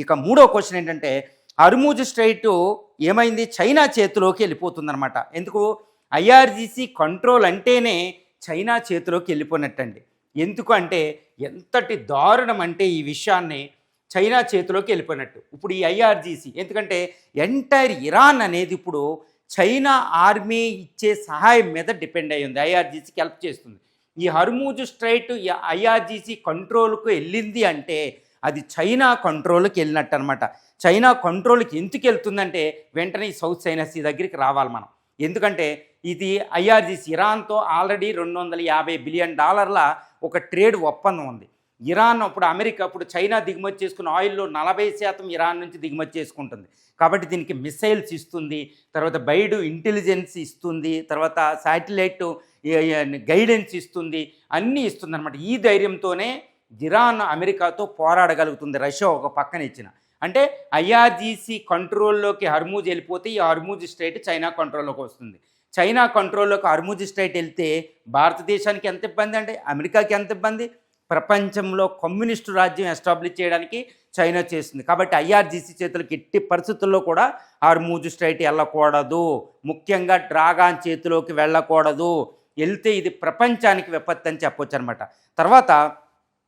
ఇక మూడో క్వశ్చన్ ఏంటంటే హర్మూజ్ స్ట్రైట్ ఏమైంది, చైనా చేతిలోకి వెళ్ళిపోతుందన్నమాట. ఎందుకు, ఐఆర్జీసీ కంట్రోల్ అంటేనే చైనా చేతిలోకి వెళ్ళిపోయినట్టండి. ఎందుకు అంటే ఎంతటి దారుణం అంటే ఈ విషయాన్ని చైనా చేతిలోకి వెళ్ళిపోయినట్టు. ఇప్పుడు ఈ ఐఆర్జీసీ ఎందుకంటే ఎంటైర్ ఇరాన్ అనేది ఇప్పుడు చైనా ఆర్మీ ఇచ్చే సహాయం మీద డిపెండ్ అయ్యి ఉంది, ఐఆర్జీసీకి హెల్ప్ చేస్తుంది. ఈ హర్మూజ్ స్ట్రైట్ ఐఆర్జీసీ కంట్రోల్కు వెళ్ళింది అంటే అది చైనా కంట్రోల్కి వెళ్ళినట్టు అనమాట. చైనా కంట్రోల్కి ఎందుకు వెళ్తుందంటే వెంటనే ఈ సౌత్ చైనా సీ దగ్గరికి రావాలి మనం. ఎందుకంటే ఇది ఐఆర్జీసీ ఇరాన్తో ఆల్రెడీ $250 బిలియన్ ఒక ట్రేడ్ ఒప్పందం ఉంది. ఇరాన్ అప్పుడు అమెరికా అప్పుడు చైనా దిగుమతి చేసుకున్న ఆయిల్లో 40% ఇరాన్ నుంచి దిగుమతి చేసుకుంటుంది. కాబట్టి దీనికి మిసైల్స్ ఇస్తుంది, తర్వాత బైడు ఇంటెలిజెన్స్ ఇస్తుంది, తర్వాత శాటిలైట్ గైడెన్స్ ఇస్తుంది, అన్నీ ఇస్తుంది అనమాట. ఈ ధైర్యంతోనే ఇరాన్ అమెరికాతో పోరాడగలుగుతుంది, రష్యా ఒక పక్కన ఇచ్చిన. అంటే ఐఆర్జీసీ కంట్రోల్లోకి హర్మూజ్ వెళ్ళిపోతే ఈ హర్మూజ్ స్ట్రైట్ చైనా కంట్రోల్లోకి వస్తుంది. చైనా కంట్రోల్లోకి హర్మూజ్ స్ట్రైట్ వెళ్తే భారతదేశానికి ఎంత ఇబ్బంది అంటే అమెరికాకి ఎంత ఇబ్బంది, ప్రపంచంలో కమ్యూనిస్టు రాజ్యం ఎస్టాబ్లిష్ చేయడానికి చైనా చేస్తుంది. కాబట్టి ఐఆర్జీసీ చేతులకు ఎట్టి పరిస్థితుల్లో కూడా హర్మూజ్ స్ట్రైట్ వెళ్ళకూడదు, ముఖ్యంగా డ్రాగన్ చేతిలోకి వెళ్ళకూడదు. వెళ్తే ఇది ప్రపంచానికి విపత్తు అని చెప్పొచ్చు అనమాట. తర్వాత